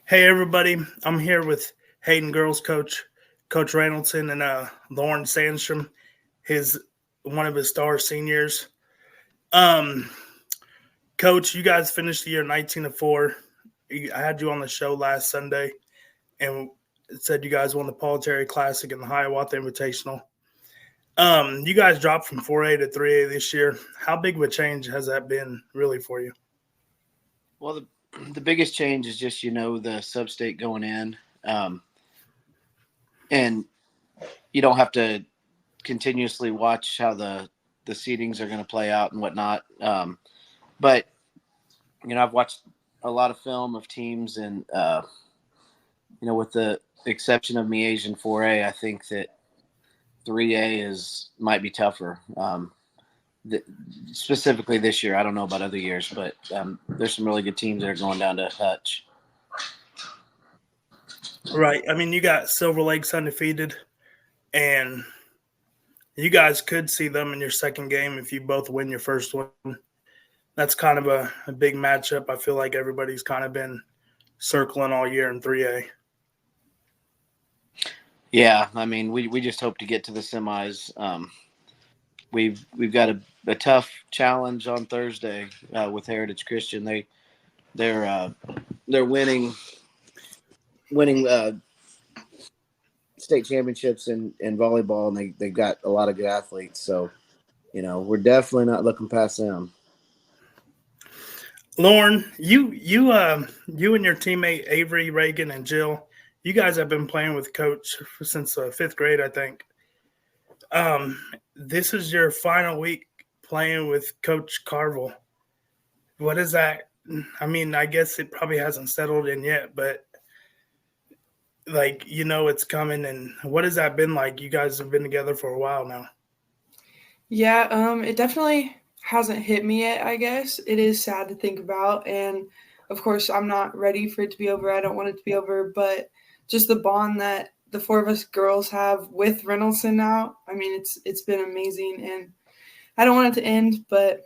Hey everybody, I'm here with Hayden girls coach, Coach Reynoldson, and Lauren Sandstrom, his one of his star seniors. Um, Coach, you guys finished the year 19-4. I had you on the show last Sunday, and it said you guys won the Paul Classic and the Hiawatha Invitational. You guys dropped from 4A to 3A this year. How big of a change has that been really for you? Well, the biggest change is just the sub-state going in, and you don't have to continuously watch how the seedings are going to play out and whatnot. But I've watched a lot of film of teams, and with the exception of me Asian 4A, I think that 3A might be tougher. Specifically this year, I don't know about other years, but there's some really good teams that are going down to Hutch. Right. I mean, you got Silver Lakes undefeated, and you guys could see them in your second game if you both win your first one. That's kind of a big matchup. I feel like everybody's kind of been circling all year in 3A. Yeah, I mean, we just hope to get to the semis. We've got a tough challenge on Thursday with Heritage Christian. They're winning state championships in volleyball, and they've got a lot of good athletes. So, we're definitely not looking past them. Lauren, you and your teammate Avery, Reagan, and Jill, you guys have been playing with Coach since fifth grade, I think. This is your final week playing with Coach Carvel. What is that? I mean, I guess it probably hasn't settled in yet, but it's coming. And what has that been like? You guys have been together for a while now. Yeah, it definitely hasn't hit me yet, I guess. It is sad to think about. And of course, I'm not ready for it to be over. I don't want it to be over. But just the bond that the four of us girls have with Reynoldson now, I mean, it's been amazing. And I don't want it to end, but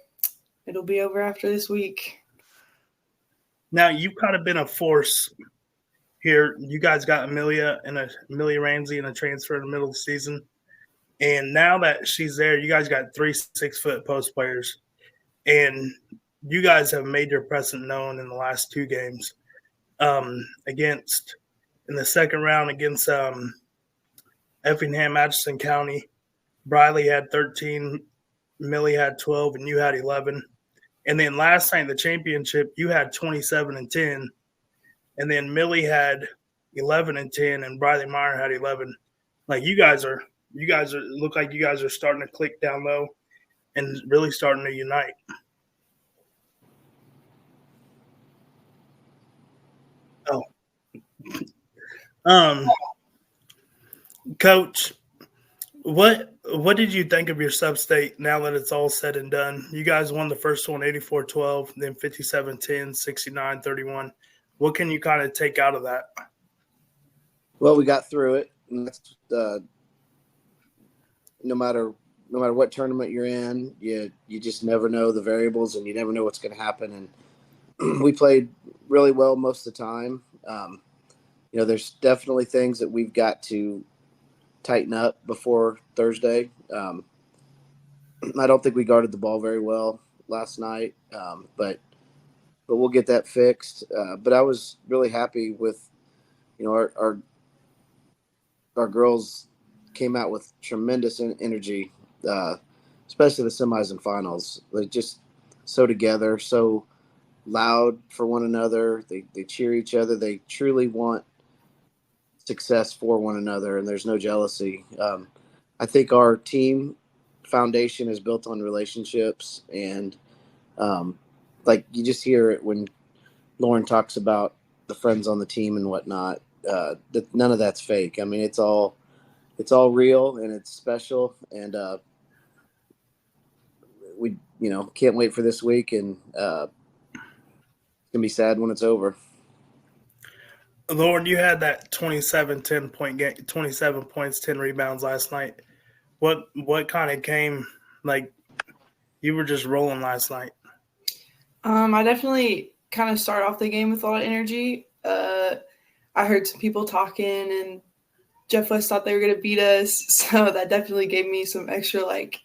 it'll be over after this week. Now, you've kind of been a force here. You guys got Amelia Ramsey in a transfer in the middle of the season. And now that she's there, you guys got 3 6-foot post players. And you guys have made your presence known in the last 2 games. In the second round against Effingham, Atchison County, Briley had 13, Millie had 12, and you had 11. And then last night in the championship, you had 27 and 10. And then Millie had 11 and 10, and Briley Meyer had 11. Like you guys look like you guys are starting to click down low and really starting to unite. Coach, what did you think of your sub-state now that it's all said and done? You guys won the first one 84-12, then 57-10, 69-31. What can you kind of take out of that? Well, we got through it, and that's no matter what tournament you're in, you just never know the variables, and you never know what's going to happen. And we played really well most of the time. There's definitely things that we've got to tighten up before Thursday. I don't think we guarded the ball very well last night, but we'll get that fixed. But I was really happy with, our girls came out with tremendous energy, especially the semis and finals. They're just so together, so loud for one another. They cheer each other. They truly want success for one another, and there's no jealousy. I think our team foundation is built on relationships, and you just hear it when Lauren talks about the friends on the team and whatnot. That none of that's fake. I mean, it's all real, and it's special, and we can't wait for this week, and it's gonna be sad when it's over. Lauren, you had that 27-10 point game, 27 points, 10 rebounds last night. What kind of came, like, you were just rolling last night? I definitely kind of start off the game with a lot of energy. I heard some people talking, and Jeff West thought they were going to beat us. So that definitely gave me some extra, like,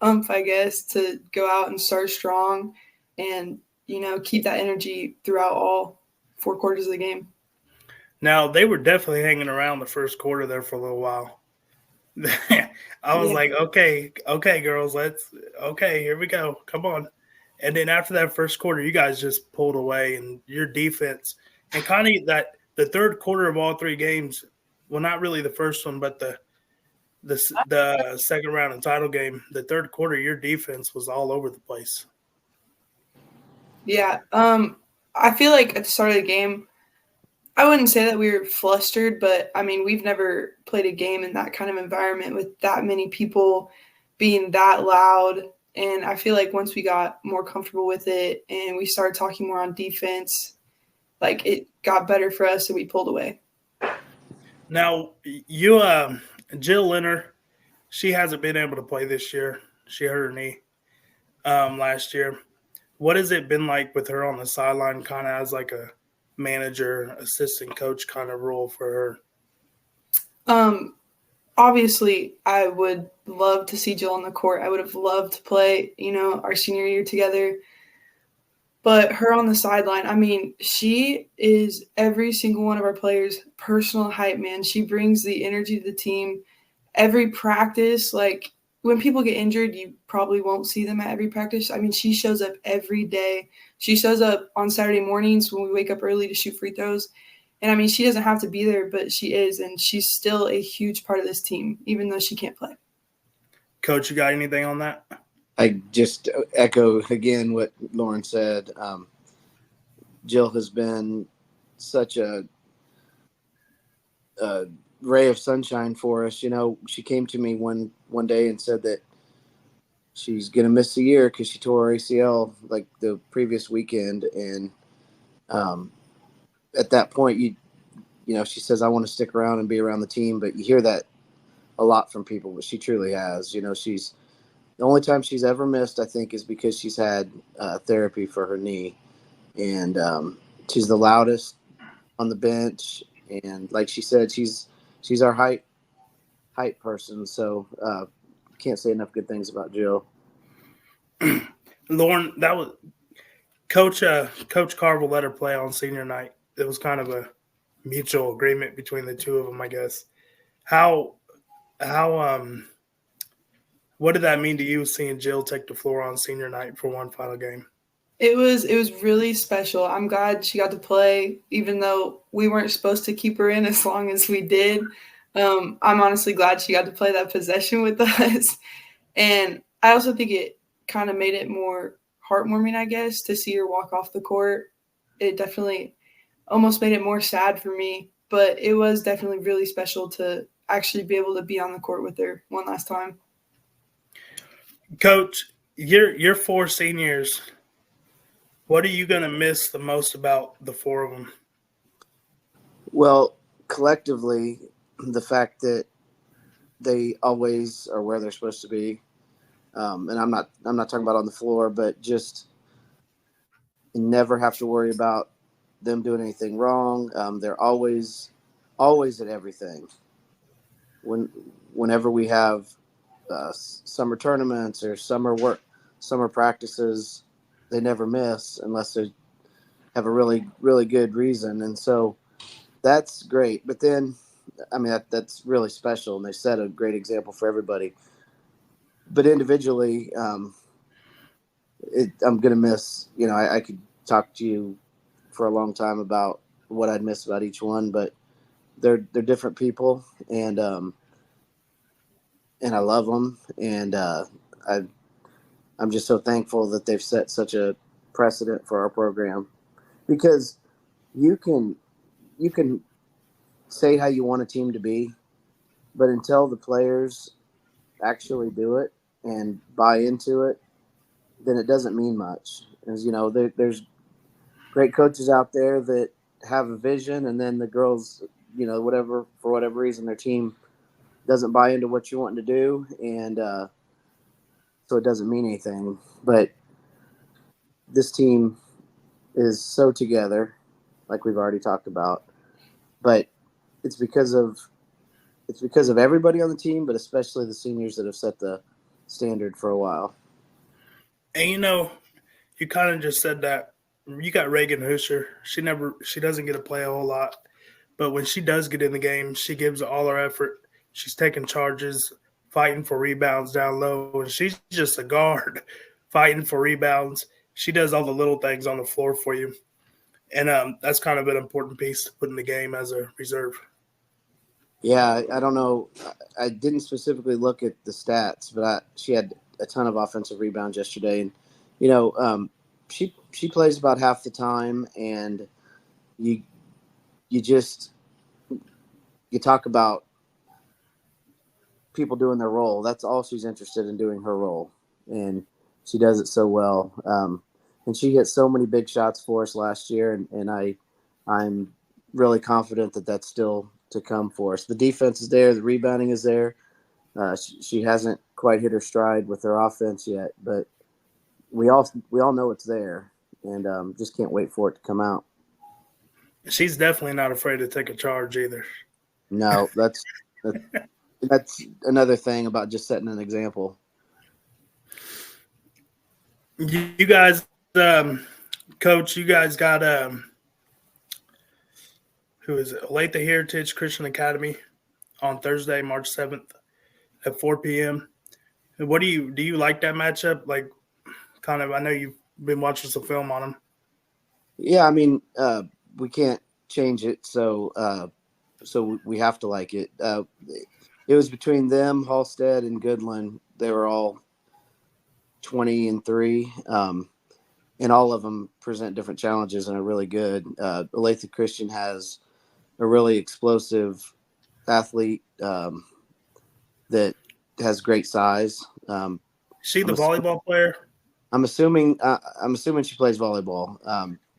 oomph, I guess, to go out and start strong and, keep that energy throughout all 4 quarters of the game. Now, they were definitely hanging around the first quarter there for a little while. I was like, okay, girls, here we go. Come on. And then after that first quarter, you guys just pulled away, and your defense and kind of the third quarter of all 3 games, well, not really the first one, but the second round and title game, the third quarter, your defense was all over the place. Yeah. I feel like at the start of the game, I wouldn't say that we were flustered, but I mean, we've never played a game in that kind of environment with that many people being that loud. And I feel like once we got more comfortable with it and we started talking more on defense, like it got better for us and we pulled away. Now, you, Jill Leonard, she hasn't been able to play this year. She hurt her knee last year. What has it been like with her on the sideline, kind of as like a manager, assistant coach kind of role for her? Obviously, I would love to see Jill on the court. I would have loved to play, our senior year together. But her on the sideline, I mean, she is every single one of our players' personal hype man. She brings the energy to the team. Every practice, like when people get injured, you probably won't see them at every practice. I mean, she shows up every day. She shows up on Saturday mornings when we wake up early to shoot free throws. And, I mean, she doesn't have to be there, but she is, and she's still a huge part of this team, even though she can't play. Coach, you got anything on that? I just echo again what Lauren said. Jill has been such a ray of sunshine for us. She came to me one day and said that she's going to miss a year because she tore her ACL like the previous weekend. And at that point, she says, I want to stick around and be around the team. But you hear that a lot from people, but she truly has. She's the only time she's ever missed, I think, is because she's had therapy for her knee. And she's the loudest on the bench. And like she said, she's our hype person. So can't say enough good things about Jill. Lauren, that was Coach Carvel let her play on senior night. It was kind of a mutual agreement between the two of them, I guess. How what did that mean to you, seeing Jill take the floor on senior night for one final game? It was really special. I'm glad she got to play, even though we weren't supposed to keep her in as long as we did. I'm honestly glad she got to play that possession with us. And I also think it kind of made it more heartwarming, I guess, to see her walk off the court. It definitely almost made it more sad for me, but it was definitely really special to actually be able to be on the court with her one last time. Coach, your 4 seniors, what are you going to miss the most about the 4 of them? Well, collectively, the fact that they always are where they're supposed to be, and I'm not talking about on the floor, but just never have to worry about them doing anything wrong. They're always at everything. Whenever we have summer tournaments or summer practices, they never miss unless they have a really, really good reason. And so that's great. But then, I mean, that's really special, and they set a great example for everybody. But individually, I'm going to miss, I could talk to you for a long time about what I'd miss about each one, but they're different people, and I love them. And I'm just so thankful that they've set such a precedent for our program, because you can say how you want a team to be, but until the players actually do it and buy into it, then it doesn't mean much. As there's great coaches out there that have a vision, and then the girls, for whatever reason, their team doesn't buy into what you want to do, and so it doesn't mean anything. But this team is so together, like we've already talked about, but it's because of everybody on the team, but especially the seniors that have set the standard for a while. And you kind of just said that. You got Reagan Hoosier. She doesn't get to play a whole lot, but when she does get in the game, she gives all her effort. She's taking charges, fighting for rebounds down low, and she's just a guard, fighting for rebounds. She does all the little things on the floor for you, and that's kind of an important piece to put in the game as a reserve. Yeah, I don't know. I didn't specifically look at the stats, but she had a ton of offensive rebounds yesterday, and she plays about half the time, and you talk about people doing their role. That's all she's interested in, doing her role, and she does it so well. And she hit so many big shots for us last year, and I'm really confident that that's still to come for us. The defense is there, the rebounding is there. She hasn't quite hit her stride with her offense yet, but we all know it's there, and just can't wait for it to come out. She's definitely not afraid to take a charge either. No, that's another thing about just setting an example. You guys, Coach, you guys got who is it? Olathe Heritage Christian Academy on Thursday, March 7th at 4 p.m. What do you like that matchup? Like, kind of, I know you've been watching some film on them. Yeah, I mean, we can't change it, so we have to like it. It was between them, Halstead, and Goodland. They were all 20-3, and all of them present different challenges and are really good. Olathe Christian has a really explosive athlete that has great size. She the volleyball player? I'm assuming she plays volleyball.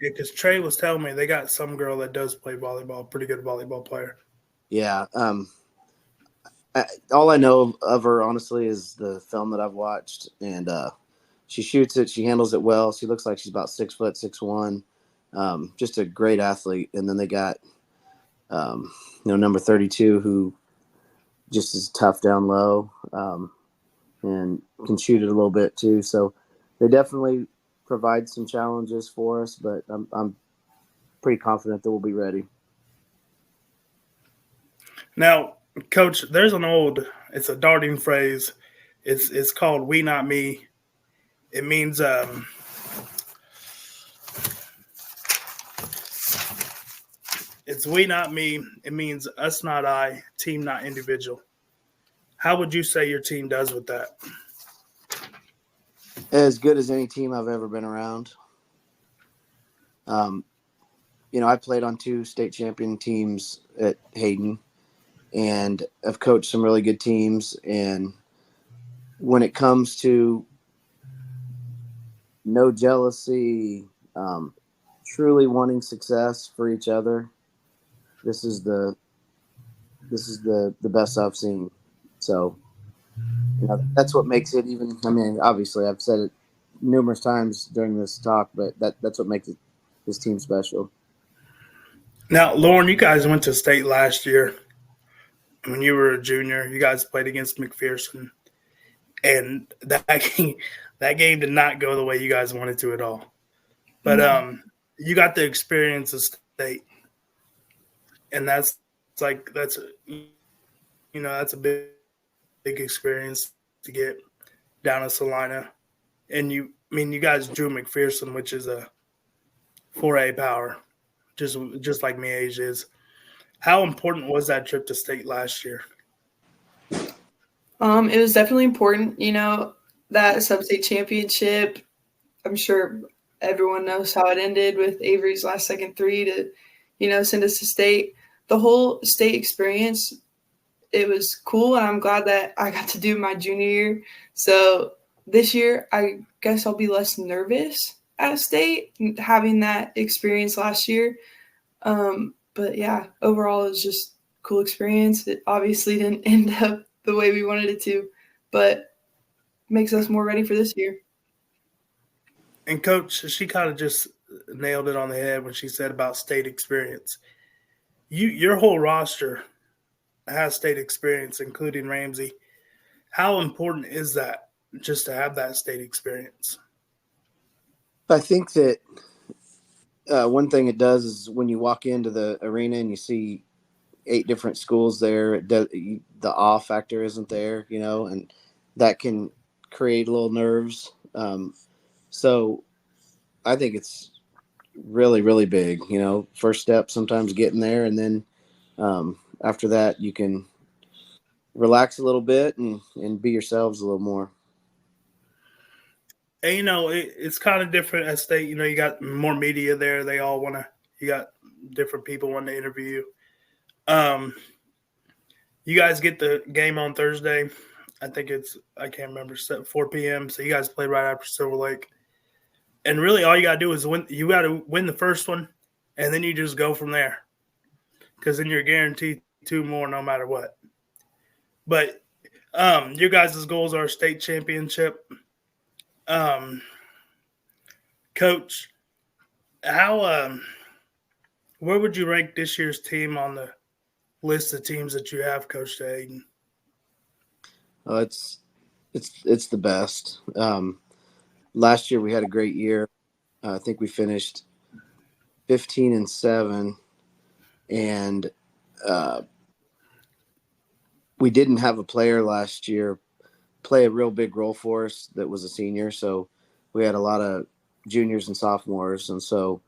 Yeah, because Trey was telling me they got some girl that does play volleyball, pretty good volleyball player. Yeah. All I know of her, honestly, is the film that I've watched, and she shoots it. She handles it well. She looks like she's about 6 foot, 6'1". Just a great athlete. And then they got, number 32, who just is tough down low, and can shoot it a little bit too. So they definitely provide some challenges for us, but I'm pretty confident that we'll be ready. Now, Coach, there's it's a darting phrase. It's called "We Not Me." It means it's "We Not Me." It means us, not I, team, not individual. How would you say your team does with that? As good as any team I've ever been around. I played on 2 state champion teams at Hayden, and I've coached some really good teams. And when it comes to no jealousy, truly wanting success for each other, this is the best I've seen. So, that's what makes it even. I mean, obviously, I've said it numerous times during this talk, but that's what makes this team special. Now, Lauren, you guys went to state last year. When you were a junior, you guys played against McPherson, and that game did not go the way you guys wanted to at all. But you got the experience of state, and that's a big experience to get down to Salina. And you guys drew McPherson, which is a 4A power, just like Miege is. How important was that trip to state last year? It was definitely important. That sub-state championship, I'm sure everyone knows how it ended with Avery's last second 3 to, send us to state. The whole state experience, it was cool, and I'm glad that I got to do my junior year. So this year, I guess I'll be less nervous at state, having that experience last year. But yeah, overall, it was just a cool experience. It obviously didn't end up the way we wanted it to, but makes us more ready for this year. And Coach, she kind of just nailed it on the head when she said about state experience. your whole roster has state experience, including Ramsey. How important is that just to have that state experience? I think that one thing it does is when you walk into the arena and you see 8 different schools there, the awe factor isn't there, and that can create little nerves. So I think it's really, really big, first step, sometimes getting there. And then after that, you can relax a little bit and be yourselves a little more. And, it's kind of different at state. You got more media there. They all you got different people wanting to interview you. You guys get the game on Thursday. I can't remember, 4 p.m. So you guys play right after Silver Lake. And really all you got to do is win. You got to win the first one, and then you just go from there. Because then you're guaranteed 2 more no matter what. But your guys' goals are state championship. Coach, how where would you rank this year's team on the list of teams that you have, Coach Hayden? It's the best. Last year we had a great year. I think we finished 15-7, and we didn't have a player last year play a real big role for us that was a senior. So we had a lot of juniors and sophomores, and so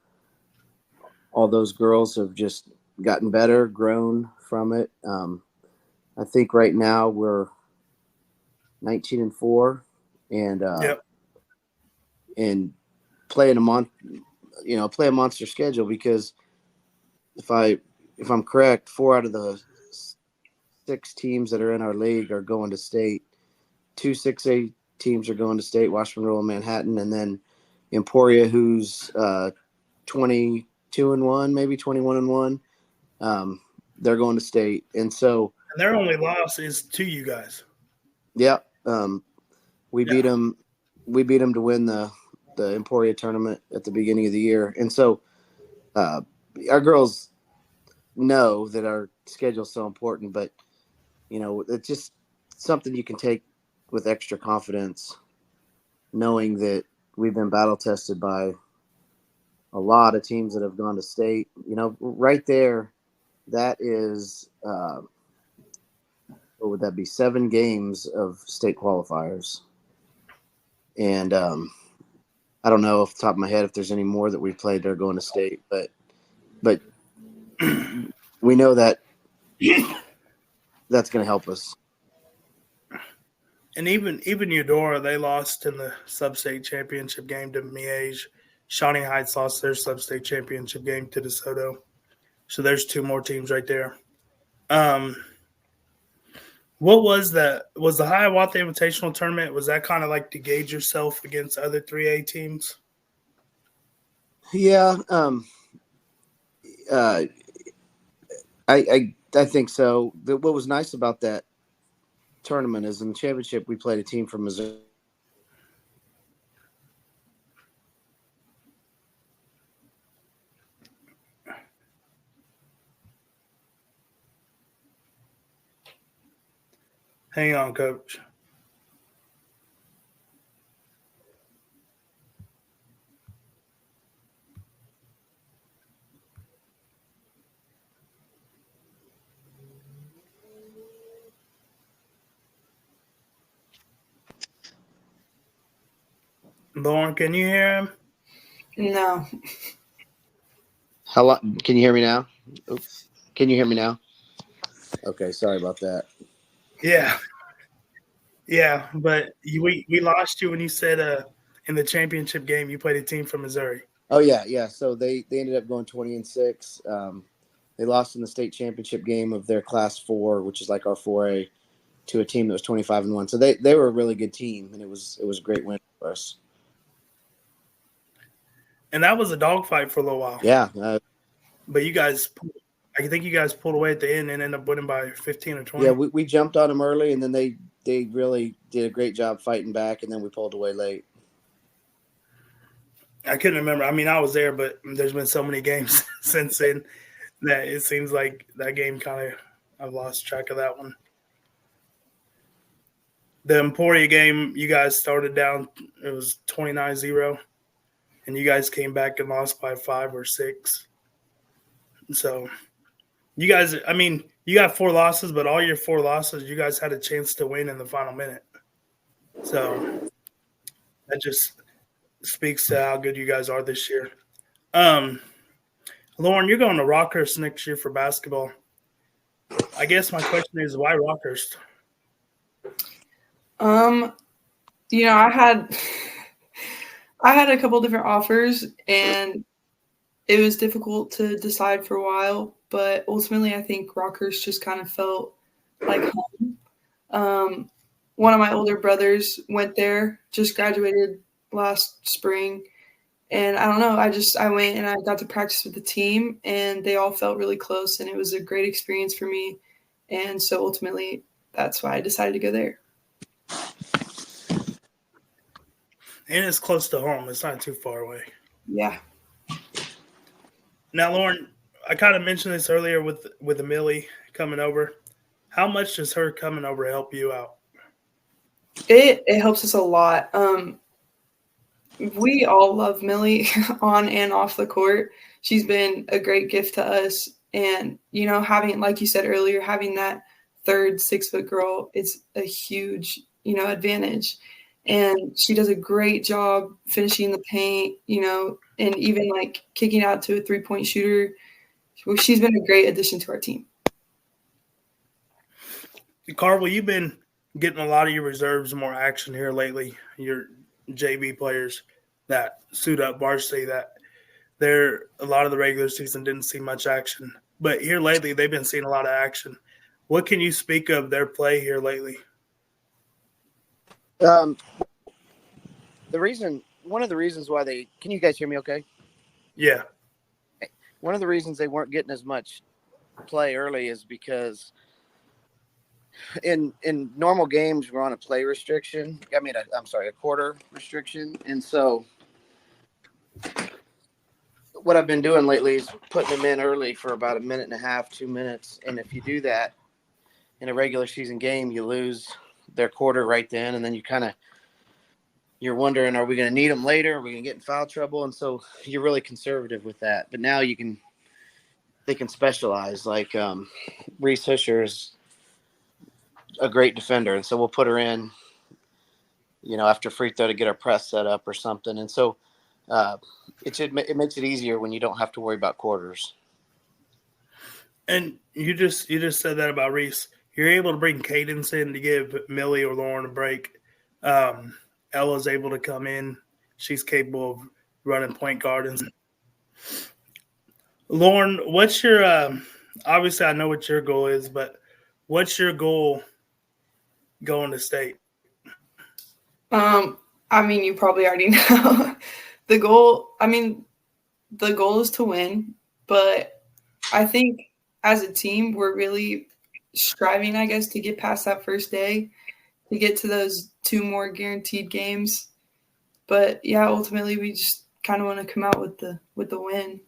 all those girls have just gotten better, grown from it. I think right now we're 19-4, and Yep. and play a monster schedule, because if I'm correct, 4 out of the 6 teams that are in our league are going to state. 2 6A teams are going to state, Washburn Rural and Manhattan, and then Emporia, who's 22-1, maybe 21-1. They're going to state, and so their only loss is to you guys. Yeah, we beat them. We beat them to win the Emporia tournament at the beginning of the year, and so our girls know that our schedule is so important. But it's just something you can take with extra confidence, knowing that we've been battle tested by a lot of teams that have gone to state. Right there, that is. What would that be? 7 games of state qualifiers. And I don't know off the top of my head if there's any more that we've played that are going to state, but we know that that's going to help us. And even Eudora, they lost in the sub-state championship game to Miege. Shawnee Heights lost their sub-state championship game to DeSoto. So there's 2 more teams right there. What was the Hiawatha Invitational Tournament? Was that kind of like to gauge yourself against other 3A teams? Yeah, I think so. What was nice about that tournament is in the championship we played a team from Missouri. Hang on, Coach. Lauren, can you hear him? No. Can you hear me now? Oops. Can you hear me now? Okay, sorry about that. Yeah, but we lost you when you said in the championship game you played a team from Missouri. Oh yeah. So they ended up going 20-6. They lost in the state championship game of their Class 4, which is like our 4A, to a team that was 25-1. So they were a really good team, and it was a great win for us. And that was a dogfight for a little while. Yeah. But I think you guys pulled away at the end and ended up winning by 15 or 20. Yeah, we jumped on them early, and then they really did a great job fighting back, and then we pulled away late. I couldn't remember. I mean, I was there, but there's been so many games since then. that it seems like that game kind of I've lost track of that one. The Emporia game, you guys started down. It was 29-0, and you guys came back and lost by 5 or 6. So you guys, I mean, you got 4 losses, but all your 4 losses, you guys had a chance to win in the final minute. So that just speaks to how good you guys are this year. Lauren, you're going to Rockhurst next year for basketball. I guess my question is, why Rockhurst? I had a couple different offers, and it was difficult to decide for a while, but ultimately I think Rockhurst just kind of felt like home. One of my older brothers went there, just graduated last spring, and I don't know, I went and I got to practice with the team, and they all felt really close, and it was a great experience for me, and so ultimately that's why I decided to go there. And it's close to home. It's not too far away. Yeah. Now, Lauren, I kind of mentioned this earlier with Millie coming over. How much does her coming over help you out? It helps us a lot. We all love Millie on and off the court. She's been a great gift to us. And, having, like you said earlier, having that third 6-foot girl, it's a huge, advantage. And she does a great job finishing the paint, and even like kicking out to a 3-point shooter. She's been a great addition to our team. Carvel, you've been getting a lot of your reserves more action here lately. Your JV players that suit up varsity, that a lot of the regular season didn't see much action. But here lately, they've been seeing a lot of action. What can you speak of their play here lately? One of the reasons why can you guys hear me okay? Yeah. One of the reasons they weren't getting as much play early is because in normal games, we're on a play restriction. A quarter restriction. And so what I've been doing lately is putting them in early for about 1.5 minutes, 2 minutes. And if you do that in a regular season game, you lose their quarter right then. And then you're wondering, are we going to need them later? Are we going to get in foul trouble? And so you're really conservative with that. But now they can specialize. Like Reese Husher is a great defender. And so we'll put her in, after free throw to get our press set up or something. And so it makes it easier when you don't have to worry about quarters. And you just said that about Reese. You're able to bring cadence in to give Millie or Lauren a break. Ella's able to come in. She's capable of running point guard. And Lauren, what's your obviously I know what your goal is, but what's your goal going to state? You probably already know. The goal is to win, but I think as a team, we're really striving, I guess, to get past that first day, to get to those 2 more guaranteed games. But yeah, ultimately we just kind of want to come out with the win.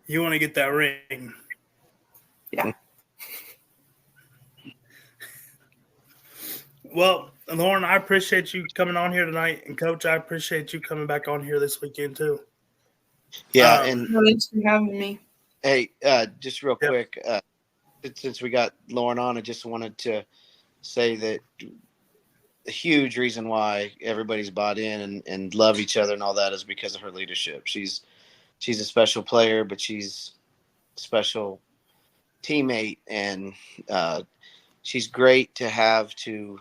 You want to get that ring. Yeah. Well, Lauren, I appreciate you coming on here tonight, and Coach, I appreciate you coming back on here this weekend too. Yeah, thanks for having me. Hey, just real quick, since we got Lauren on, I just wanted to say that a huge reason why everybody's bought in and love each other and all that is because of her leadership. She's a special player, but she's a special teammate, and she's great to have to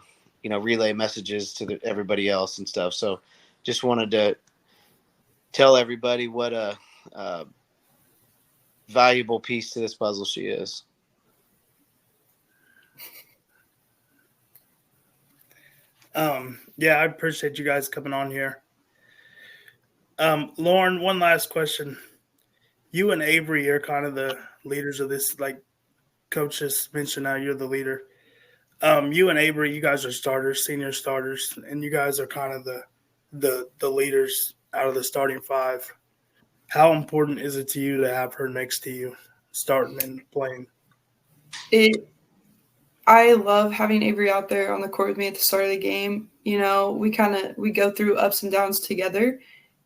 relay messages to everybody else and stuff. So just wanted to tell everybody what a valuable piece to this puzzle she is. Yeah, I appreciate you guys coming on here. Lauren, one last question. You and Avery are kind of the leaders of this, like Coach just mentioned now you're the leader. You and Avery, you guys are starters, senior starters, and you guys are kind of the leaders out of the starting 5. How important is it to you to have her next to you, starting and playing? I love having Avery out there on the court with me at the start of the game. You know, we go through ups and downs together,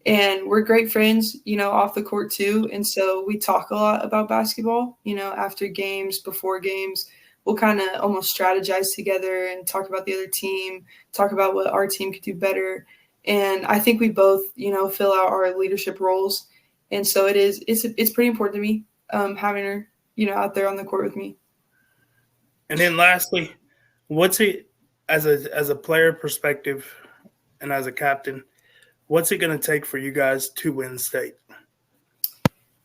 and we're great friends, you know, off the court too. And so we talk a lot about basketball, you know, after games, before games. We'll kind of almost strategize together and talk about the other team, talk about what our team could do better. And I think we both, you know, fill out our leadership roles. And so it's pretty important to me having her, you know, out there on the court with me. And then lastly, what's it as a player perspective and as a captain, what's it going to take for you guys to win state?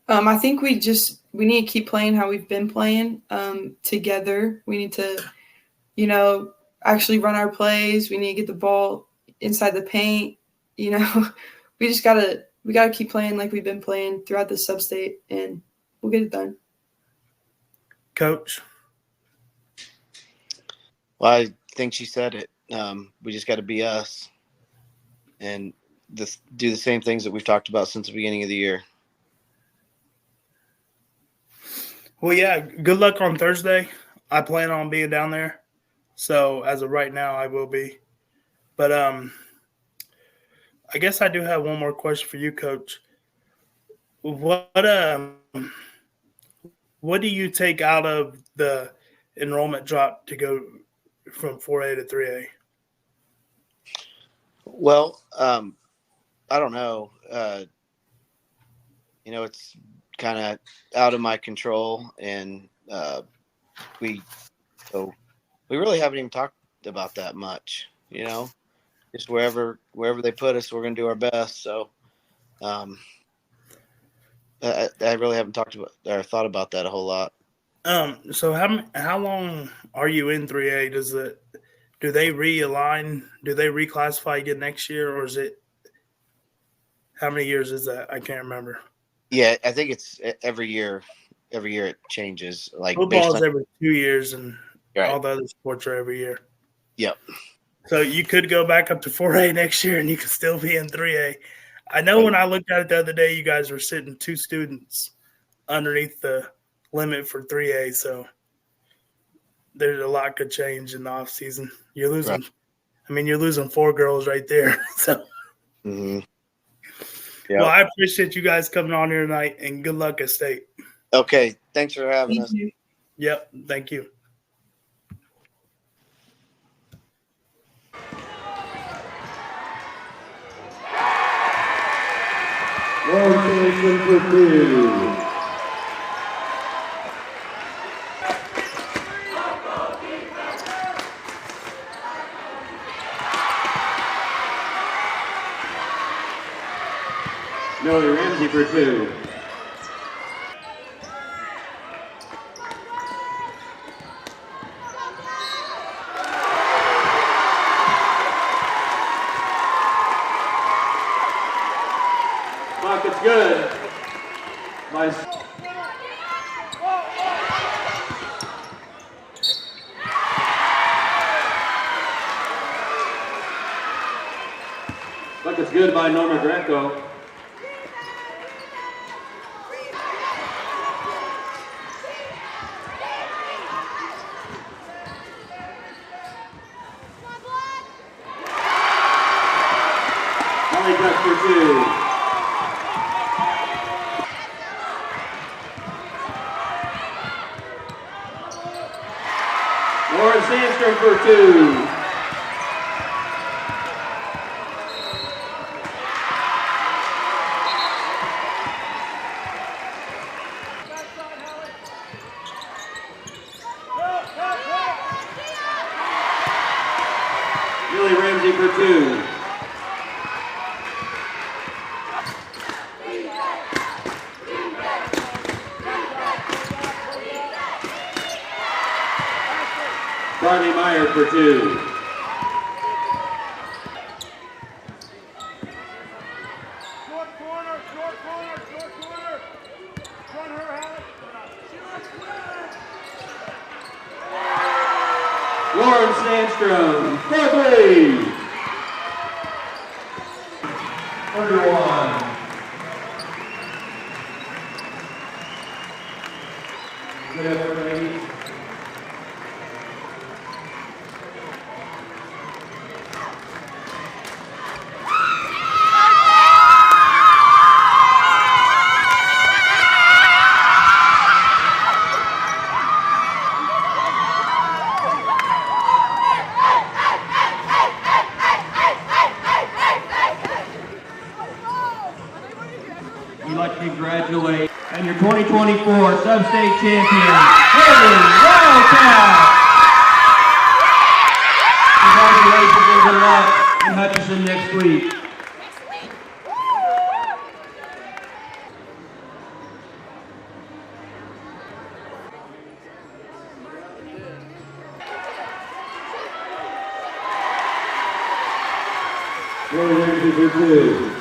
I think we need to keep playing how we've been playing together. We need to, you know, actually run our plays. We need to get the ball inside the paint. You know, we gotta keep playing like we've been playing throughout the sub-state, and we'll get it done. Coach? Well, I think she said it. We just got to be us and do the same things that we've talked about since the beginning of the year. Well, yeah, good luck on Thursday. I plan on being down there. So as of right now, I will be. But I guess I do have one more question for you, Coach. What do you take out of the enrollment drop to go from 4A to 3A? Well, I don't know. You know, it's kind of out of my control, and we really haven't even talked about that much. You know, just wherever they put us, we're going to do our best. So, I really haven't talked about or thought about that a whole lot. So how long are you in 3A? Do they realign? Do they reclassify again next year, or is it how many years is that? I can't remember. Yeah, I think it's every year. Every year it changes. Like football is every 2 years, and right. All the other sports are every year. Yep. So you could go back up to 4A next year, and you could still be in 3A. I know when I looked at it the other day, you guys were sitting 2 students underneath the limit for 3A. So there's a lot could change in the off season. You're losing. Right. I mean, you're losing 4 girls right there. So. Mm-hmm. Yep. Well, I appreciate you guys coming on here tonight, and good luck at state. Okay. Thanks for having us. Yep. Thank you. Lauren Sandstrom for 2. Millie Ramsey for 2. It's good. Nice. Look, it's good by Norma Greco. Molly Duck for 2. Lauren Sandstrom for 2. Millie Ramsey for 2. Barney Meyer for 2. Short corner. Run her out. Lauren Sandstrom for 3. Under 1. Good effort, ladies. We'd like to congratulate and your 2024 sub-state champion, Hayden Wildcats. Congratulations and good luck in Hutchinson next week. Lauren Sandstrom for 2.